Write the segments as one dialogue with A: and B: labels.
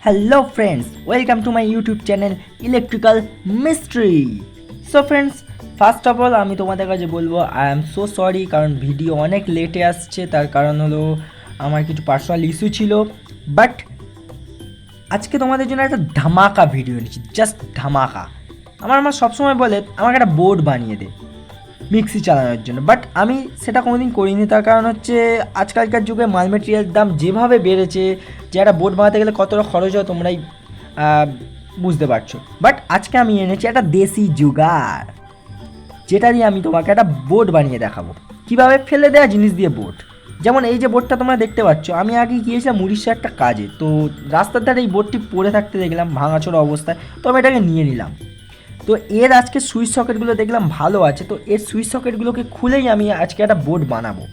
A: Hello friends, welcome to my YouTube channel Electrical Mystery. So friends, first of all আমি তোমাদের কাছে বলবো I am so sorry, কারণ video অনেক লেটে আসছে। তার কারণ হলো আমার কিছু পার্সোনাল ইস্যু ছিল, বাট আজকে তোমাদের জন্য একটা ধামাকা ভিডিও নিচ্ছি, জাস্ট ধামাকা। আমার মা সবসময় বলে আমাকে একটা বোর্ড বানিয়ে দে মিক্সি চালানোর জন্য, বাট আমি সেটা কোনোদিন করিনি। তার কারণ হচ্ছে আজকালকার যুগে মাল মেটেরিয়ালের দাম যেভাবে বেড়েছে, যে একটা বোর্ড বানাতে গেলে কতটা খরচ হয় তোমরাই বুঝতে পারছো। বাট আজকে আমি এনেছি একটা দেশি জুগাড়, যেটা দিয়ে আমি তোমাকে একটা বোর্ড বানিয়ে দেখাবো কীভাবে ফেলে দেওয়া জিনিস দিয়ে বোর্ড। যেমন এই যে বোর্ডটা তোমরা দেখতে পাচ্ছ, আমি আগে গিয়েছিলাম উড়িষ্যা একটা কাজে, তো রাস্তার ধারে এই বোর্ডটি পড়ে থাকতে দেখলাম ভাঙাচোরা অবস্থায়, তো আমি এটাকে নিয়ে নিলাম। তো এর আজকে সুইচ সকেটগুলো দেখলাম ভালো আছে, তো এর সুইচ সকেটগুলোকে খুলেই আমি আজকে একটা বোর্ড বানাবো।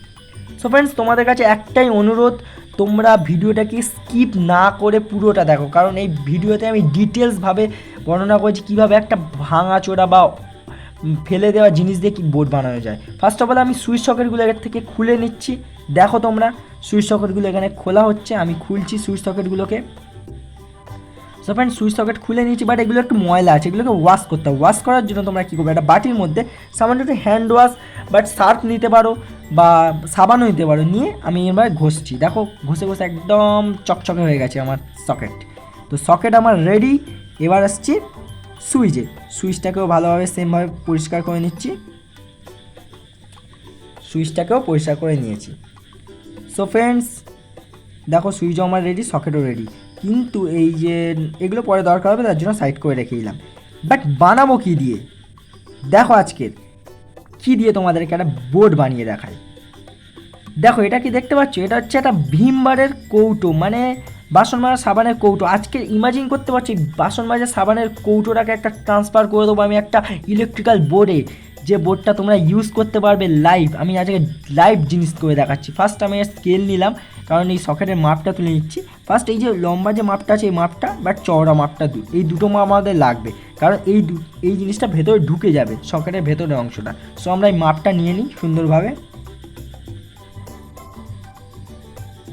A: সো ফ্রেন্ডস, তোমাদের কাছে একটাই অনুরোধ, তোমরা ভিডিওটাকে স্কিপ না করে পুরোটা দেখো, কারণ এই ভিডিওতে আমি ডিটেলসভাবে বর্ণনা করেছি কীভাবে একটা ভাঙাচোরা বা ফেলে দেওয়া জিনিস দিয়ে কি বোর্ড বানানো যায়। ফার্স্ট অফ অল আমি সুইচ সকেটগুলো এর থেকে খুলে নিচ্ছি। দেখো তোমরা, সুইচ সকেটগুলো এখানে খোলা হচ্ছে, আমি খুলছি সুইচ সকেটগুলোকে। সো ফ্রেন্ড, সুইচ সকেট খুলে নিয়েছি, বাট এগুলো একটু ময়লা আছে, এগুলোকে ওয়াশ করতে হবে। ওয়াশ করার জন্য তোমরা কী করবে, একটা বাটির মধ্যে সামান্য একটু হ্যান্ড ওয়াশ বাট সার্ফ নিতে পারো বা সাবানও নিতে পারো, নিয়ে আমি এবার ঘষছি। দেখো ঘষে ঘষে একদম চকচকে হয়ে গেছে আমার সকেট। তো সকেট আমার রেডি। এবার আসছি সুইচে, সুইচটাকেও ভালোভাবে সেমভাবে পরিষ্কার করে নিচ্ছি। সুইচটাকেও পরিষ্কার করে নিয়েছি। সো ফ্রেন্ডস, দেখো সুইচও আমার রেডি, সকেটও রেডি, কিন্তু এই যে এগুলো পরে দরকার হবে, তার জন্য সাইড করে রেখে দিলাম। বাট বানাবো কী দিয়ে, দেখো আজকের কী দিয়ে তোমাদেরকে একটা বোর্ড বানিয়ে দেখায়। দেখো এটা কি দেখতে পাচ্ছ, এটা হচ্ছে একটা ভীমবারের কৌটো, মানে বাসন মাজা সাবানের কৌটো। আজকে ইমাজিন করতে পারছি বাসন মাজা সাবানের কৌটোটাকে একটা ট্রান্সফার করে দেবো আমি একটা ইলেকট্রিক্যাল বোর্ডে, যে বোর্ডটা তোমরা ইউজ করতে পারবে লাইভ। আমি আজকে লাইভ জিনিস করে দেখাচ্ছি। ফার্স্ট আমি স্কেল নিলাম, কারণ এই সকেটের মাপটা তুলে নিচ্ছি। ফার্স্ট এই যে লম্বা যে মাপটা আছে এই মাপটা, বাট চওড়া মাপটা এই দুটো মাপ আমাদের লাগবে, কারণ এই জিনিসটা ভেতরে ঢুকে যাবে সকেটের ভেতরের অংশটা। সো আমরা এই মাপটা নিয়ে নিই সুন্দরভাবে।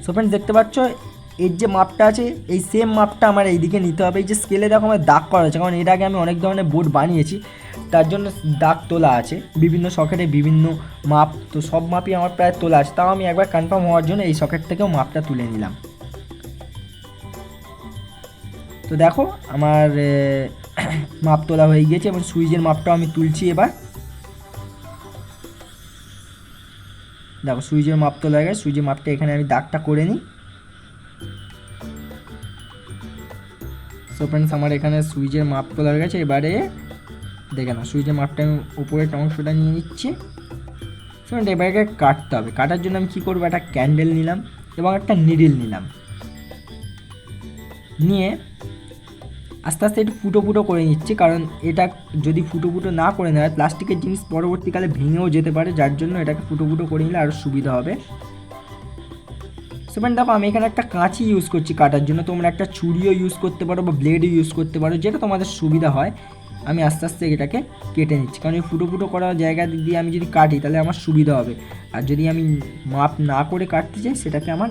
A: সো ফ্রেন্ডস, দেখতে পাচ্ছ এর যে মাপটা আছে, এই সেম মাপটা আমার এইদিকে নিতে হবে। এই যে স্কেলে দেখো আমার দাগ করা আছে, কারণ এর আগে আমি অনেক ধরনের বোর্ড বানিয়েছি, তার জন্য দাগ তোলা আছে বিভিন্ন সকেটে বিভিন্ন মাপ। তো সব মাপই আমার প্রায় তোলা আছে, তাও আমি একবার কনফার্ম হওয়ার জন্য এই সকেট থেকেও মাপটা তুলে নিলাম। তো দেখো আমার মাপ তোলা হয়ে গিয়েছে, এবং সুইচের মাপটাও আমি তুলছি এবার। দেখো সুইচের মাপ তোলা হয়ে গেছে, সুইচের মাপটা এখানে আমি দাগটা করে নিই। সো ফ্রেন্ডস, আমার এখানে সুইচের মাপ তোলা হয়ে গেছে। এবারে দেখে না, সুইচের মাপটা আমি উপরের অংশটা নিয়ে নিচ্ছি। ফ্রেন্ড, এবারে কাটতে হবে। কাটার জন্য আমি কী করবো, একটা ক্যান্ডেল নিলাম এবং একটা নিডল নিলাম, নিয়ে আস্তে আস্তে একটু ফুটো ফুটো করে নিচ্ছি, কারণ এটা যদি ফুটো ফুটো না করে নেওয়া হয় প্লাস্টিকের জিনিস পরবর্তীকালে ভেঙেও যেতে পারে, যার জন্য এটাকে ফুটো ফুটো করে নিলে আরও সুবিধা হবে। সো ফ্রেন্ড, দেখো আমি এখানে একটা কাঁচি ইউজ করছি কাটার জন্য, তোমরা একটা ছুরিও ইউজ করতে পারো বা ব্লেডও ইউজ করতে পারো, যেটা তোমাদের সুবিধা হয়। আমি আস্তে আস্তে এটাকে কেটে নিচ্ছি, কারণ এই ফুটো ফুটো করা জায়গা দিয়ে আমি যদি কাটি তাহলে আমার সুবিধা হবে, আর যদি আমি মাপ না করে কাটতে চাই সেটাকে আমার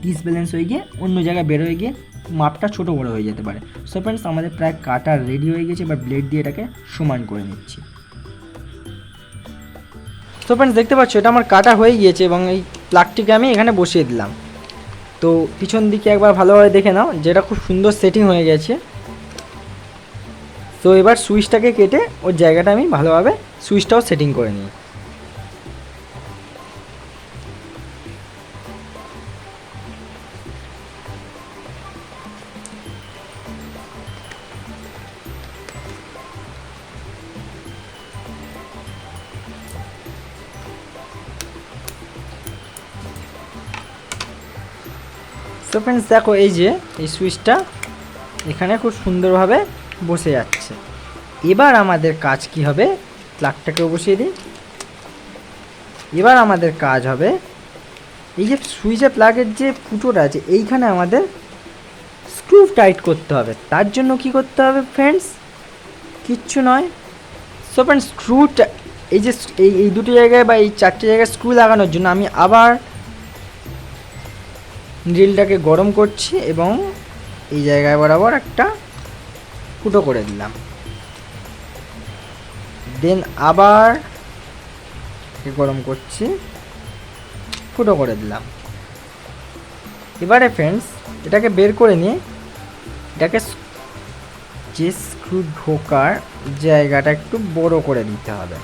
A: ডিসব্যালেন্স হয়ে গিয়ে অন্য জায়গায় বের হয়ে গিয়ে মাপটা ছোটো বড়ো হয়ে যেতে পারে। সো ফ্রেন্ডস, আমাদের প্রায় কাটা রেডি হয়ে গেছে, এবার ব্লেড দিয়ে এটাকে সমান করে নিচ্ছি। সো ফ্রেন্ডস, দেখতে পাচ্ছ এটা আমার কাটা হয়ে গিয়েছে, এবং এই প্লাগটিকে আমি এখানে বসিয়ে দিলাম। তো পিছন দিকে একবার ভালোভাবে দেখে নাও, যেটা খুব সুন্দর সেটিং হয়ে গেছে। তো এবার সুইচটাকে কেটে ওর জায়গাটা আমি ভালোভাবে সুইচটাও সেটিং করে নিই। তো ফ্রেন্ডস, দেখো এই যে এই সুইচটা এখানে খুব সুন্দরভাবে বসে যাচ্ছে। এবার আমাদের কাজ কি হবে, প্লাগটাকেও বসিয়ে দিই। এবার আমাদের কাজ হবে এই যে সুইচে প্লাগের যে ফুটোটা আছে এইখানে আমাদের স্ক্রু টাইট করতে হবে। তার জন্য কি করতে হবে ফ্রেন্ডস, কিচ্ছু নয়। সো ফ্রেন্ডস, স্ক্রুটা এই যে এই দুটো জায়গায় বা এই চারটে জায়গায় স্ক্রু লাগানোর জন্য আমি আবার ড্রিলটাকে গরম করছি এবং এই জায়গায় বরাবর একটা ফুটো করে দিলাম। দেন আবার গরম করছি, ফুটো করে দিলাম। এবারে ফ্রেন্ডস এটাকে বের করে নিয়ে এটাকে যে স্ক্রু ঢোকার জায়গাটা একটু বড় করে দিতে হবে।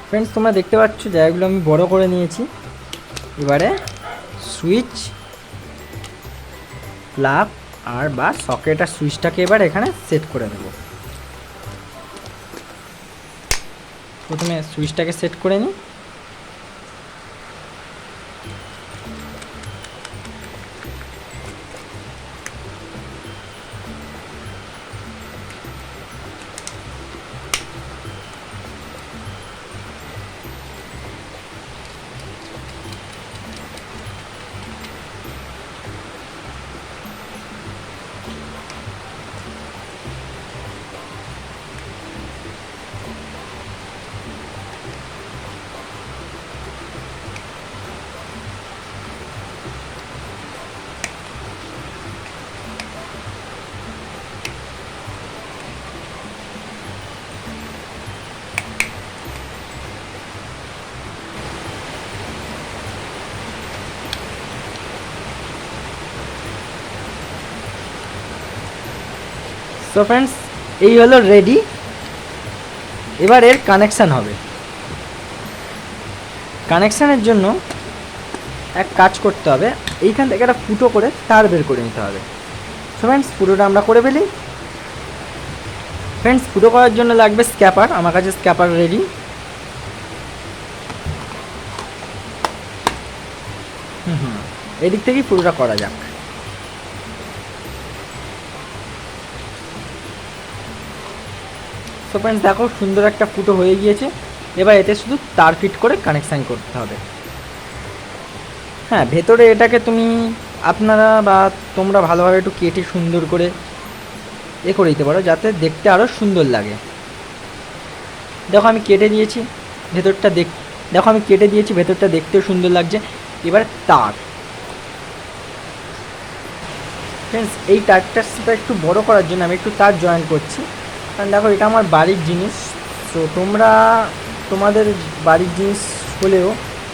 A: ফ্রেন্ডস তোমরা দেখতে পাচ্ছ জায়গাগুলো আমি বড় করে নিয়েছি। এবারে সুইচ, প্লাগ আর বা সকেট আর সুইচটাকে এবার এখানে সেট করে দেব। প্রথমে সুইচটাকে সেট করে নিই। সো ফ্রেন্ডস এই হলো রেডি। এবার এর কানেকশান হবে। কানেকশানের জন্য এক কাজ করতে হবে, এইখান থেকে একটা ফুটো করে তার বের করে নিতে হবে। সো ফ্রেন্ডস ফুটোটা আমরা করে ফেলি। ফ্রেন্ডস ফুটো করার জন্য লাগবে স্ক্যাপার। আমার কাছে স্ক্যাপার রেডি। এদিক থেকেই ফুটোটা করা যাক। সো ফ্রেন্ডস দেখো সুন্দর একটা ফুটো হয়ে গিয়েছে। এবার এতে শুধু তার ফিট করে কানেকশান করতে হবে। হ্যাঁ, ভেতরে এটাকে তুমি আপনারা বা তোমরা ভালোভাবে একটু কেটে সুন্দর করে করে দিতে পারো, যাতে দেখতে আরও সুন্দর লাগে। দেখো আমি কেটে দিয়েছি, ভেতরটা দেখো আমি কেটে দিয়েছি, ভেতরটা দেখতেও সুন্দর লাগছে। এবার তার, ফ্রেন্ডস এই তারটার সাথে একটু বড় করার জন্য আমি একটু তার জয়েন করছি। কারণ দেখো এটা আমার বাড়ির জিনিস। তো তোমরা তোমাদের বাড়ির জিনিস হলেও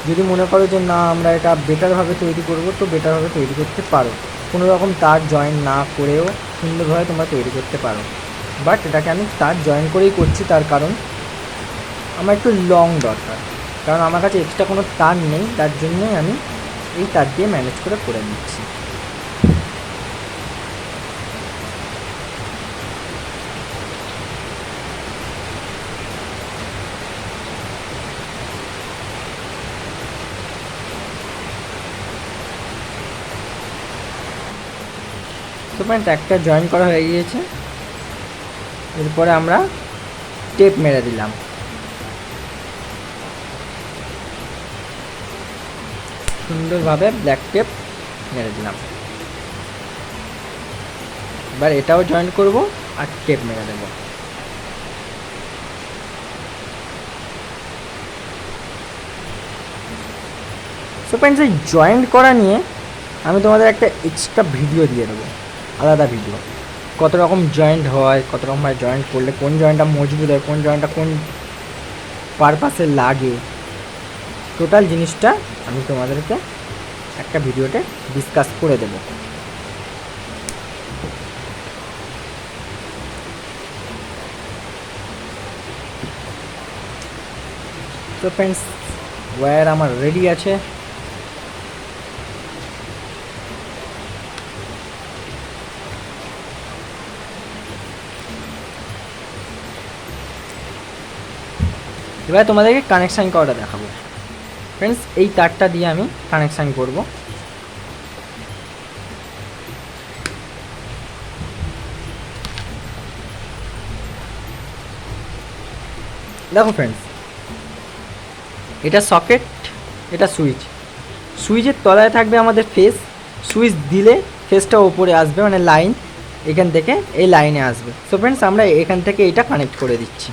A: যদি মনে করো যে না আমরা এটা বেটারভাবে তৈরি করব, তো বেটারভাবে তৈরি করতে পারো। কোনো রকম তার জয়েন না করেও সুন্দরভাবে তোমরা তৈরি করতে পারো। বাট এটাকে আমি তার জয়েন করেই করছি, তার কারণ আমার একটু লং দরকার। কারণ আমার কাছে এক্সট্রা কোনো তার নেই, তার জন্যই আমি এই তার দিয়ে ম্যানেজ করে নিচ্ছি। তো ফ্রেন্ডস একটা জয়েন করা হয়ে গিয়েছে। এরপরে আমরা টেপ মেরে দিলাম। সুন্দরভাবে ব্ল্যাক টেপ মেরে দিলাম। এবার এটাও জয়েন করব আর টেপ মেরে দেব। সো ফ্রেন্ডস এই জয়েন্ট করা নিয়ে আমি তোমাদের একটা এক্সট্রা ভিডিও দিয়ে দেবো, আলাদা ভিডিও। কত রকম জয়েন্ট হয়, কত রকমভাবে জয়েন্ট করলে কোন জয়েন্টটা মজবুত হয়, কোন জয়েন্টটা কোন পারপাসে লাগে, টোটাল জিনিসটা আমি তোমাদেরকে একটা ভিডিওতে ডিসকাস করে দেব। তো ফ্রেন্ডস ওয়্যার আমার রেডি আছে। এবার তোমাদেরকে কানেকশান করাটা দেখাবো। ফ্রেন্ডস এই তারটা দিয়ে আমি কানেকশান করব। দেখো ফ্রেন্ডস এটা সকেট, এটা সুইচ। সুইচের তলায় থাকবে আমাদের ফেস। সুইচ দিলে ফেসটা ওপরে আসবে, মানে লাইন এখান থেকে এই লাইনে আসবে। সো ফ্রেন্ডস আমরা এখান থেকে এটা কানেক্ট করে দিচ্ছি।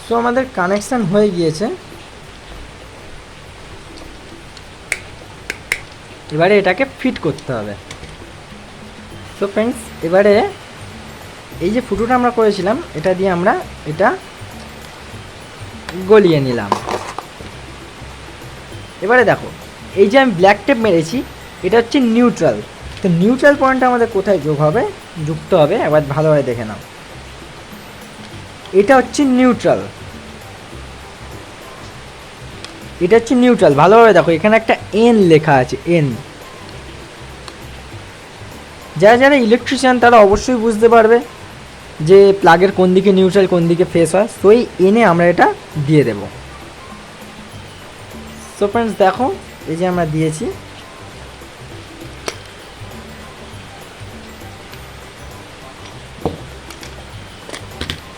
A: সো আমাদের কানেকশান হয়ে গিয়েছে। এবারে এটাকে ফিট করতে হবে। সো ফ্রেন্ডস এবারে এই যে ফুটোটা আমরা করেছিলাম এটা দিয়ে আমরা এটা গলিয়ে নিলাম। এবারে দেখো এই যে আমি ব্ল্যাক টেপ মেরেছি এটা হচ্ছে নিউট্রাল। তো নিউট্রাল পয়েন্টটা আমাদের কোথায় যুক্ত হবে এবার ভালোভাবে দেখে নাও। এটা হচ্ছে নিউট্রাল, এটা হচ্ছে নিউট্রাল। ভালোভাবে দেখো এখানে একটা এন লেখা আছে, এন। যারা যারা ইলেকট্রিশিয়ান তারা অবশ্যই বুঝতে পারবে যে প্লাগের কোন দিকে নিউট্রাল কোন দিকে ফেস হয়। সো এই এনে আমরা এটা দিয়ে দেব। সো ফ্রেন্ডস দেখো এই যে আমরা দিয়েছি।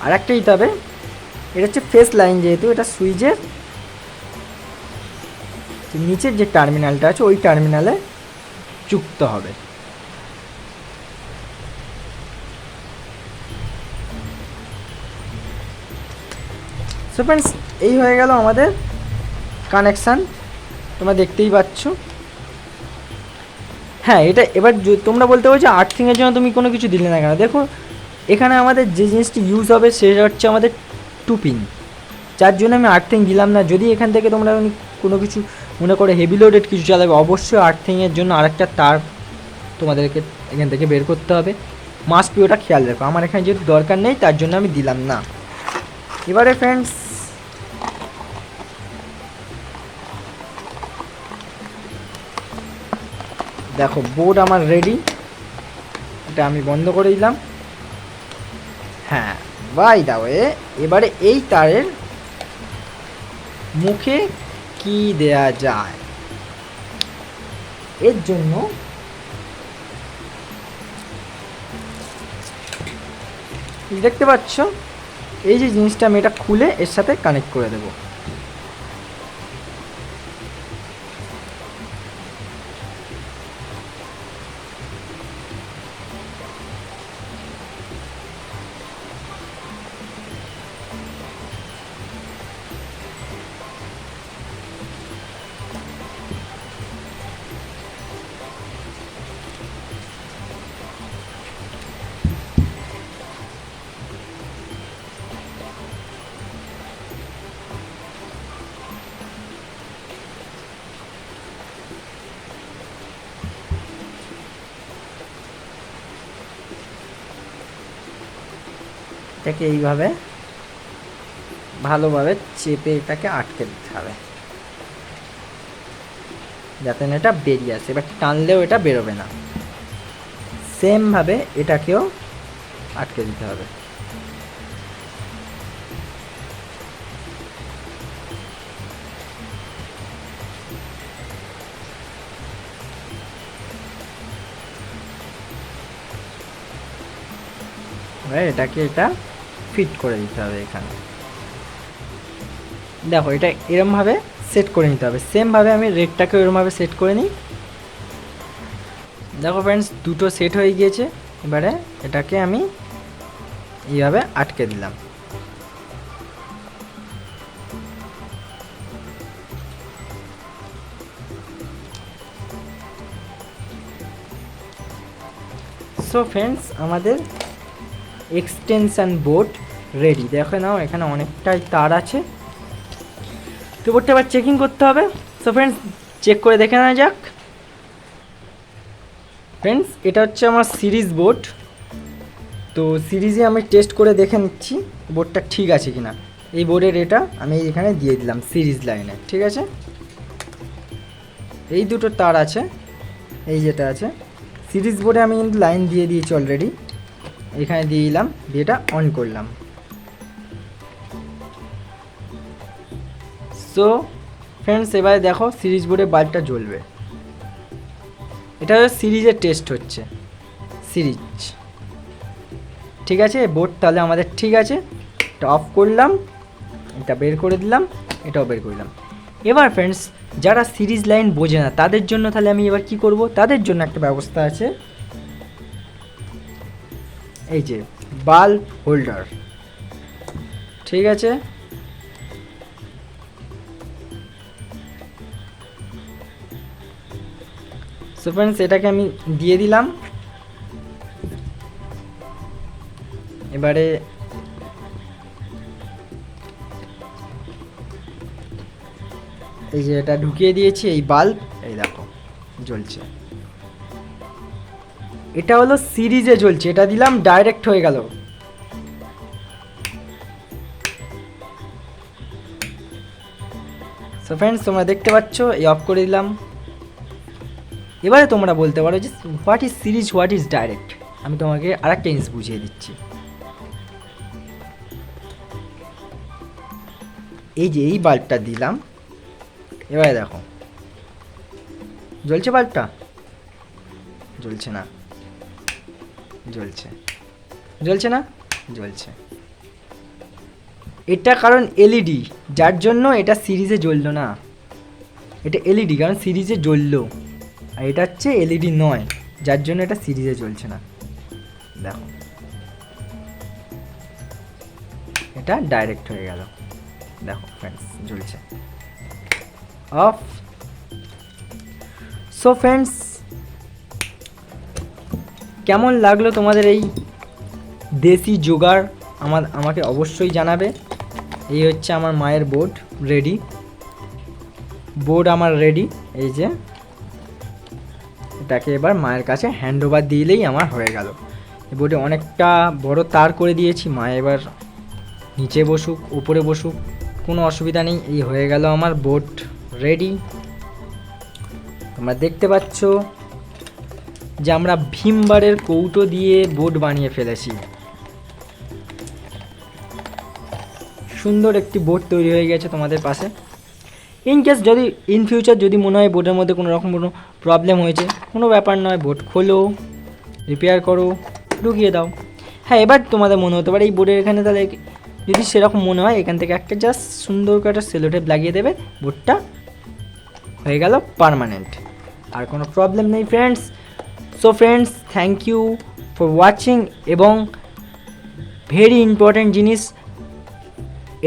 A: আর একটা দিতে হবে, এটা হচ্ছে ফেস লাইন, যেহেতু এটা সুইচের নিচের যে টার্মিনালটা আছে ওই টার্মিনালে যুক্ত হবে। সো ফ্রেন্ডস এই হয়ে গেল আমাদের কানেকশান, তোমরা দেখতেই পাচ্ছ। হ্যাঁ এটা এবার তোমরা বলতে পারছো আর্থিংয়ের জন্য তুমি কোনো কিছু দিলে না কেন। দেখো এখানে আমাদের যে জিনিসটি ইউজ হবে সেটা হচ্ছে আমাদের 2 পিন, যার জন্য আমি আর্থিং দিলাম না। যদি এখান থেকে তোমরা কোনো কিছু মনে করে হেভি লোডেড কিছু চালাবে অবশ্যই আর্থিংয়ের জন্য আরেকটা তার তোমাদেরকে এখান থেকে বের করতে হবে। মাস্ট বি, ওটা খেয়াল রাখো। আমার এখানে যেহেতু দরকার নেই তার জন্য আমি দিলাম না। এবারে ফ্রেন্ডস দেখো বোর্ড আমার রেডি, এটা আমি বন্ধ করে দিলাম। হ্যাঁ বাই দাও এবারে এই তারের মুখে কি দেয়া যায়, এর জন্য দেখতে পাচ্ছ এই যে জিনিসটা আমি এটা খুলে এর সাথে কানেক্ট করে দেবো। এটাকে এইভাবে ভালোভাবে চেপে এটাকে আটকে দিতে হবে যাতে না এটা বেরিয়ে আসে। এবার টানলেও এটা বেরোবে না। সেমভাবে এটাকেও আটকে দিতে হবে। এটাকে এটা ফিট করে দিতে হবে এখানে। দেখো এটা এরমভাবে সেট করে নিতে হবে। সেমভাবে আমি রেডটাকে এরমভাবে সেট করে নিই। দেখো ফ্রেন্ডস দুটো সেট হয়ে গিয়েছে। এবারে এটাকে আমি এইভাবে আটকে দিলাম। সো ফ্রেন্ডস আমাদের এক্সটেনশন বোর্ড রেডি। দেখো নাও এখানে অনেকটাই তার আছে। তো বোর্ডটা আবার চেকিং করতে হবে। সো ফ্রেন্ডস চেক করে দেখে নেওয়া যাক। ফ্রেন্ডস এটা হচ্ছে আমার সিরিজ বোর্ড। তো সিরিজে আমি টেস্ট করে দেখে নিচ্ছি বোর্ডটা ঠিক আছে কিনা। এই বোর্ডের এটা আমি এখানে দিয়ে দিলাম সিরিজ লাইনে, ঠিক আছে। এই দুটো তার আছে, এই যেটা আছে সিরিজ বোর্ডে আমি কিন্তু লাইন দিয়ে দিয়েছি অলরেডি, এখানে দিয়ে দিলাম, দিয়ে এটা অন করলাম। সো ফ্রেন্ডস এবারে দেখো সিরিজ বোর্ডে বাল্বটা জ্বলবে। এটা সিরিজের টেস্ট হচ্ছে, সিরিজ ঠিক আছে বোর্ড তাহলে আমাদের ঠিক আছে। এটা অফ করলাম, এটা বের করে দিলাম, এটাও বের করলাম। এবার ফ্রেন্ডস যারা সিরিজ লাইন বোঝে না তাদের জন্য তাহলে আমি এবার কি করব, তাদের জন্য একটা ব্যবস্থা আছে, এই যে বাল্ব হোল্ডার, ঠিক আছে। সো ফ্রেন্ডস এটাকে আমি দিয়ে দিলাম। এবারে এই যে এটা ঢুকিয়ে দিয়েছি, এই বাল্ব এই দেখো জ্বলছে, এটা হলো সিরিজে জ্বলছে, এটা দিলাম ডাইরেক্ট হয়ে গেল। সো ফ্রেন্ডস তোমরা দেখতে পাচ্ছ, এই অফ করে দিলাম। এবারে তোমরা বলতে পারো যে what is series, what is direct. আমি তোমাকে আরেকটা জিনিস বুঝিয়ে দিচ্ছি। এই যে এই বাল্বটা দিলাম, এবারে দেখো জ্বলছে, বাল্বটা জ্বলছে না, জ্বলছে, জ্বলছে না, জ্বলছে। এটা কারণ এলইডি, যার জন্য এটা সিরিজে জ্বললো না। এটা এলইডি কারণ সিরিজে জ্বললো, আর এটা হচ্ছে এলইডি নয়, যার জন্য এটা সিরিজে জ্বলছে না। দেখো এটা ডাইরেক্ট হয়ে গেল, দেখো ফ্রেন্ডস জ্বলছে, অফ। সো ফ্রেন্ডস কেমন লাগলো তোমাদের এই দেশি জোগাড় আমাকে অবশ্যই জানাবে। এই হচ্ছে আমার মায়ের বোর্ড রেডি, বোর্ড আমার রেডি। এই যে এটাকে এবার মায়ের কাছে হ্যান্ড ওভার দিলেই আমার হয়ে গেল। এই বোর্ডে অনেকটা বড় তার করে দিয়েছি, মা এবার নিচে বসুক উপরে বসুক কোনো অসুবিধা নেই। এই হয়ে গেল আমার বোর্ড রেডি। তোমরা দেখতে পাচ্ছ যে আমরা ভীমবারের কৌটো দিয়ে বোর্ড বানিয়ে ফেলেছি। সুন্দর একটি বোর্ড তৈরি হয়ে গেছে তোমাদের পাশে। ইন কেস যদি ইন ফিউচার যদি মনে হয় বোর্ডের মধ্যে কোনো রকম কোনো প্রবলেম হয়েছে, কোনো ব্যাপার নয়, বোর্ড খোলো, রিপেয়ার করো, ঢুকিয়ে দাও। হ্যাঁ এবার তোমাদের মনে হতে পারে এই বোর্ডের এখানে, তাহলে যদি সেরকম মনে হয় এখান থেকে একটা জাস্ট সুন্দর করে একটা সেলোটেপ লাগিয়ে দেবে, বোর্ডটা হয়ে গেল পার্মানেন্ট, আর কোনো প্রবলেম নেই friends. So friends thank you for watching, এবং ভেরি ইম্পর্ট্যান্ট জিনিস,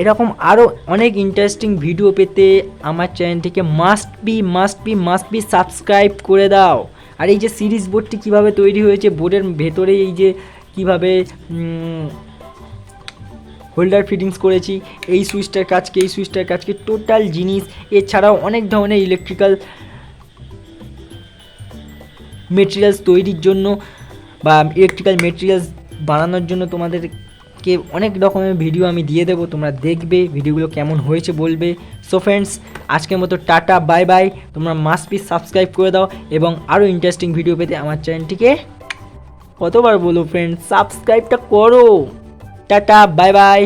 A: এরকম আরও অনেক ইন্টারেস্টিং ভিডিও পেতে আমার চ্যানেলটিকে মাস্ট বি সাবস্ক্রাইব করে দাও। আর এই যে সিরিজ বোর্ডটি কীভাবে তৈরি হয়েছে, বোর্ডের ভেতরে এই যে কীভাবে হোল্ডার ফিটিংস করেছি, এই সুইচটার কাজকে এই সুইচটার কাজকে টোটাল জিনিস, এছাড়াও অনেক ধরনের ইলেকট্রিক্যাল মেটেরিয়ালস তৈরির জন্য বা ইলেকট্রিক্যাল মেটেরিয়ালস বানানোর জন্য তোমাদেরকে অনেক রকমের ভিডিও আমি দিয়ে দেবো, তোমরা দেখবে ভিডিওগুলো কেমন হয়েছে বলবে। সো ফ্রেন্ডস আজকের মতো টাটা বাই বাই, তোমরা মাস্ট বি সাবস্ক্রাইব করে দাও, এবং আরও ইন্টারেস্টিং ভিডিও পেতে আমার চ্যানেলটিকে কতবার বলো ফ্রেন্ডস সাবস্ক্রাইবটা করো। Tata bye bye.